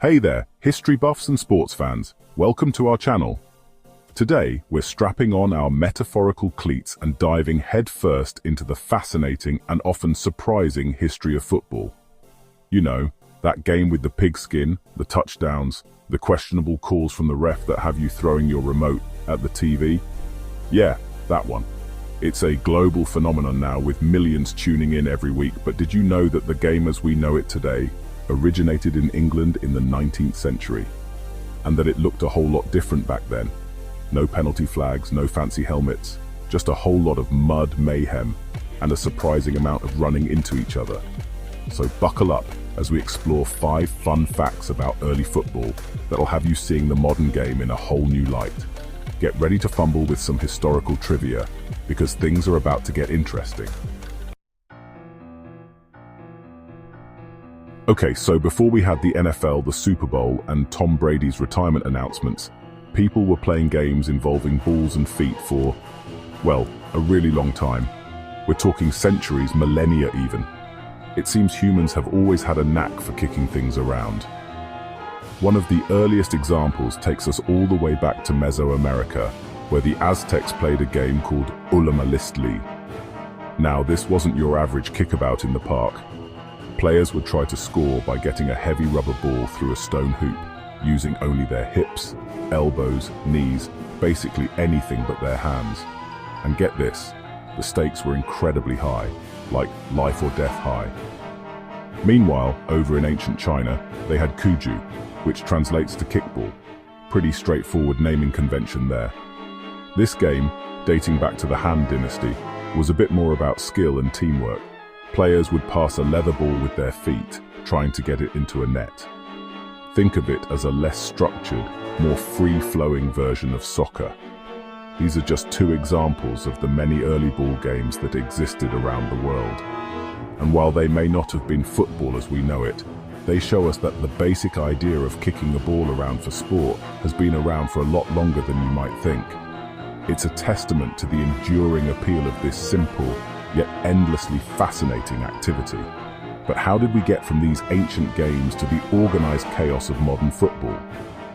Hey there, history buffs and sports fans. Welcome to our channel. Today, we're strapping on our metaphorical cleats and diving headfirst into the fascinating and often surprising history of football. You know, that game with the pigskin, the touchdowns, the questionable calls from the ref that have you throwing your remote at the TV? Yeah, that one. It's a global phenomenon now with millions tuning in every week, but did you know that the game as we know it today originated in England in the 19th century? And that it looked a whole lot different back then. No penalty flags, no fancy helmets, just a whole lot of mud, mayhem, and a surprising amount of running into each other. So buckle up as we explore 5 fun facts about early football that'll have you seeing the modern game in a whole new light. Get ready to fumble with some historical trivia, because things are about to get interesting. Okay, so before we had the NFL, the Super Bowl, and Tom Brady's retirement announcements, people were playing games involving balls and feet for, well, a really long time. We're talking centuries, millennia even. It seems humans have always had a knack for kicking things around. One of the earliest examples takes us all the way back to Mesoamerica, where the Aztecs played a game called Ullamalistli. Now, this wasn't your average kickabout in the park. Players would try to score by getting a heavy rubber ball through a stone hoop, using only their hips, elbows, knees, basically anything but their hands. And get this, the stakes were incredibly high, like life or death high. Meanwhile, over in ancient China, they had Cuju, which translates to kickball. Pretty straightforward naming convention there. This game, dating back to the Han Dynasty, was a bit more about skill and teamwork. Players would pass a leather ball with their feet, trying to get it into a net. Think of it as a less structured, more free-flowing version of soccer. These are just 2 examples of the many early ball games that existed around the world. And while they may not have been football as we know it, they show us that the basic idea of kicking a ball around for sport has been around for a lot longer than you might think. It's a testament to the enduring appeal of this simple, yet endlessly fascinating activity. But how did we get from these ancient games to the organized chaos of modern football?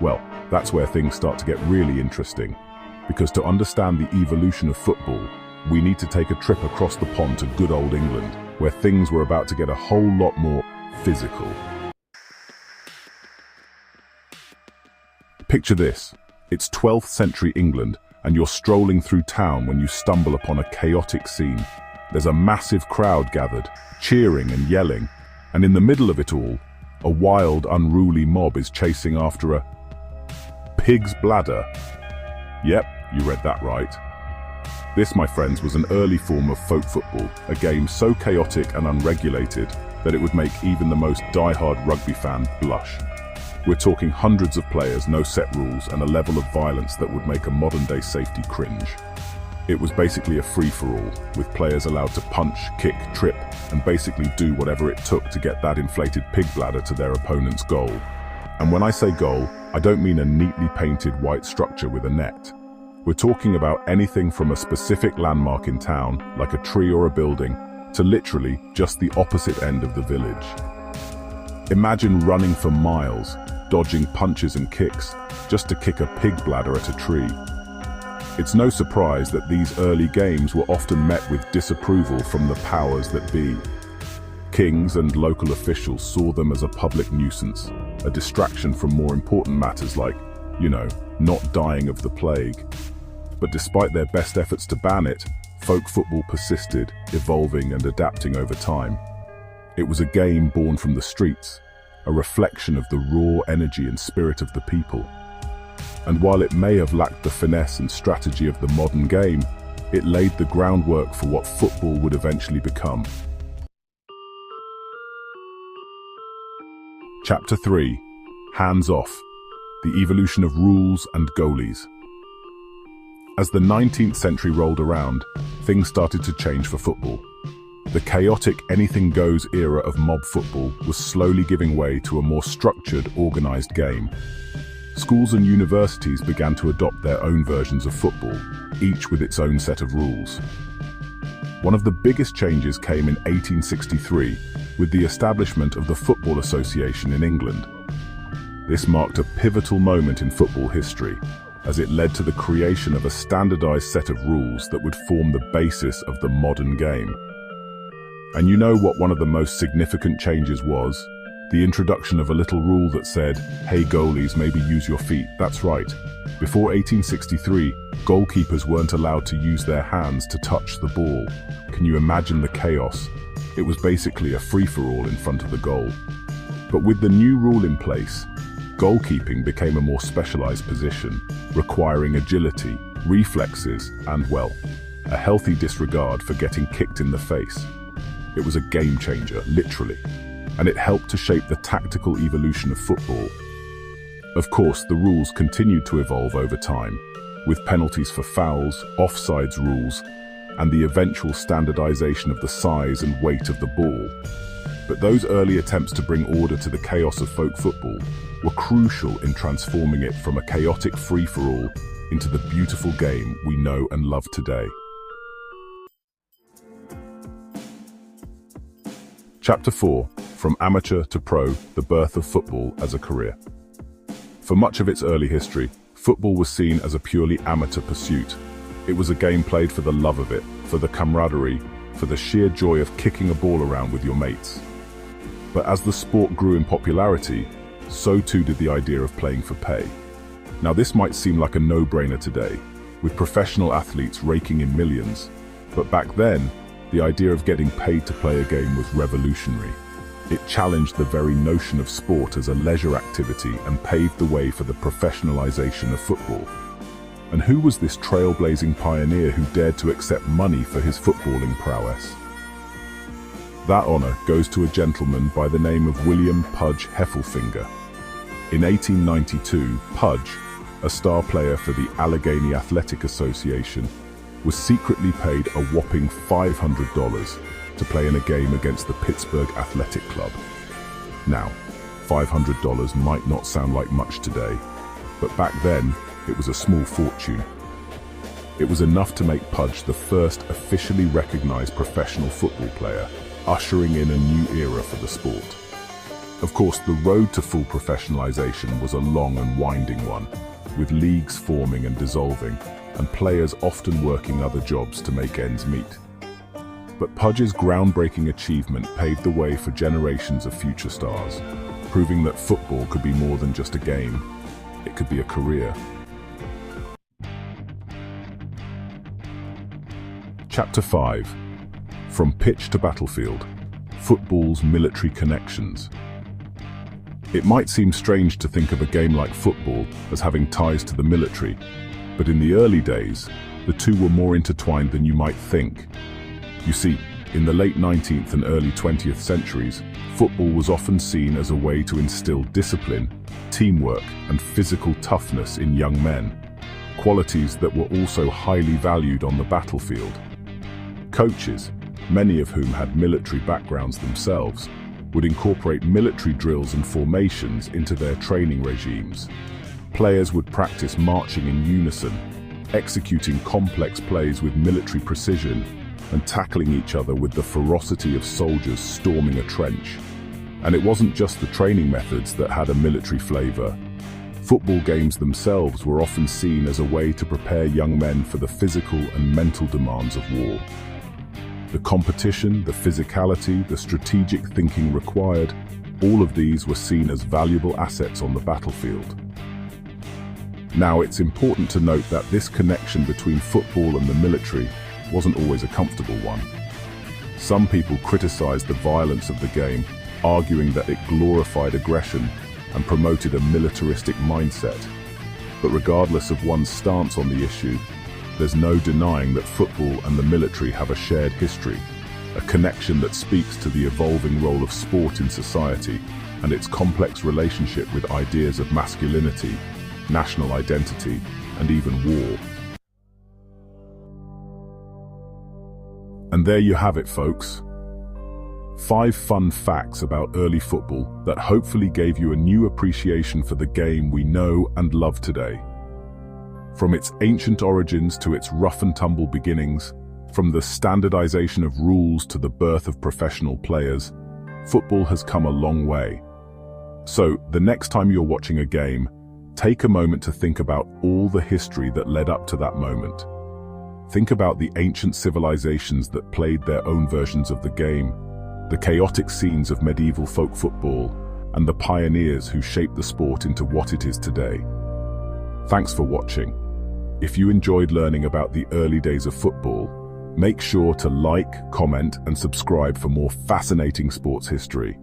Well, that's where things start to get really interesting. Because to understand the evolution of football, we need to take a trip across the pond to good old England, where things were about to get a whole lot more physical. Picture this. It's 12th century England, and you're strolling through town when you stumble upon a chaotic scene. There's a massive crowd gathered, cheering and yelling, and in the middle of it all, a wild, unruly mob is chasing after a pig's bladder. Yep, you read that right. This, my friends, was an early form of folk football, a game so chaotic and unregulated that it would make even the most die-hard rugby fan blush. We're talking hundreds of players, no set rules, and a level of violence that would make a modern-day safety cringe. It was basically a free-for-all, with players allowed to punch, kick, trip, and basically do whatever it took to get that inflated pig bladder to their opponent's goal. And when I say goal, I don't mean a neatly painted white structure with a net. We're talking about anything from a specific landmark in town, like a tree or a building, to literally just the opposite end of the village. Imagine running for miles, dodging punches and kicks, just to kick a pig bladder at a tree. It's no surprise that these early games were often met with disapproval from the powers that be. Kings and local officials saw them as a public nuisance, a distraction from more important matters like, you know, not dying of the plague. But despite their best efforts to ban it, folk football persisted, evolving and adapting over time. It was a game born from the streets, a reflection of the raw energy and spirit of the people. And while it may have lacked the finesse and strategy of the modern game, it laid the groundwork for what football would eventually become. Chapter 3. Hands Off. The Evolution of Rules and Goalies. As the 19th century rolled around, things started to change for football. The chaotic anything-goes era of mob football was slowly giving way to a more structured, organized game. Schools and universities began to adopt their own versions of football, each with its own set of rules. One of the biggest changes came in 1863 with the establishment of the Football Association in England. This marked a pivotal moment in football history, as it led to the creation of a standardized set of rules that would form the basis of the modern game. And you know what one of the most significant changes was? The introduction of a little rule that said, "Hey goalies, maybe use your feet." That's right. Before 1863, goalkeepers weren't allowed to use their hands to touch the ball. Can you imagine the chaos? It was basically a free-for-all in front of the goal. But with the new rule in place, goalkeeping became a more specialized position, requiring agility, reflexes, and, well, a healthy disregard for getting kicked in the face. It was a game changer, literally, and it helped to shape the tactical evolution of football. Of course, the rules continued to evolve over time, with penalties for fouls, offsides rules, and the eventual standardization of the size and weight of the ball. But those early attempts to bring order to the chaos of folk football were crucial in transforming it from a chaotic free-for-all into the beautiful game we know and love today. Chapter 4. From Amateur to Pro, the Birth of Football as a Career. For much of its early history, football was seen as a purely amateur pursuit. It was a game played for the love of it, for the camaraderie, for the sheer joy of kicking a ball around with your mates. But as the sport grew in popularity, so too did the idea of playing for pay. Now this might seem like a no-brainer today, with professional athletes raking in millions, but back then, the idea of getting paid to play a game was revolutionary. It challenged the very notion of sport as a leisure activity and paved the way for the professionalization of football. And who was this trailblazing pioneer who dared to accept money for his footballing prowess? That honor goes to a gentleman by the name of William Pudge Heffelfinger. In 1892, Pudge, a star player for the Allegheny Athletic Association, was secretly paid a whopping $500 to play in a game against the Pittsburgh Athletic Club. Now, $500 might not sound like much today, but back then, it was a small fortune. It was enough to make Pudge the first officially recognized professional football player, ushering in a new era for the sport. Of course, the road to full professionalization was a long and winding one, with leagues forming and dissolving, and players often working other jobs to make ends meet. But Pudge's groundbreaking achievement paved the way for generations of future stars, proving that football could be more than just a game. It could be a career. Chapter 5. From Pitch to Battlefield, Football's Military Connections. It might seem strange to think of a game like football as having ties to the military, but in the early days, the two were more intertwined than you might think. You see, in the late 19th and early 20th centuries, football was often seen as a way to instill discipline, teamwork, and physical toughness in young men, qualities that were also highly valued on the battlefield. Coaches, many of whom had military backgrounds themselves, would incorporate military drills and formations into their training regimes. Players would practice marching in unison, executing complex plays with military precision, and tackling each other with the ferocity of soldiers storming a trench. And it wasn't just the training methods that had a military flavor. Football games themselves were often seen as a way to prepare young men for the physical and mental demands of war. The competition, the physicality, the strategic thinking required, all of these were seen as valuable assets on the battlefield. Now, it's important to note that this connection between football and the military wasn't always a comfortable one. Some people criticized the violence of the game, arguing that it glorified aggression and promoted a militaristic mindset. But regardless of one's stance on the issue, there's no denying that football and the military have a shared history, a connection that speaks to the evolving role of sport in society and its complex relationship with ideas of masculinity, national identity, and even war. And there you have it, folks. 5 fun facts about early football that hopefully gave you a new appreciation for the game we know and love today. From its ancient origins to its rough-and-tumble beginnings, from the standardization of rules to the birth of professional players, football has come a long way. So, the next time you're watching a game, take a moment to think about all the history that led up to that moment. Think about the ancient civilizations that played their own versions of the game, the chaotic scenes of medieval folk football, and the pioneers who shaped the sport into what it is today. Thanks for watching. If you enjoyed learning about the early days of football, make sure to like, comment, and subscribe for more fascinating sports history.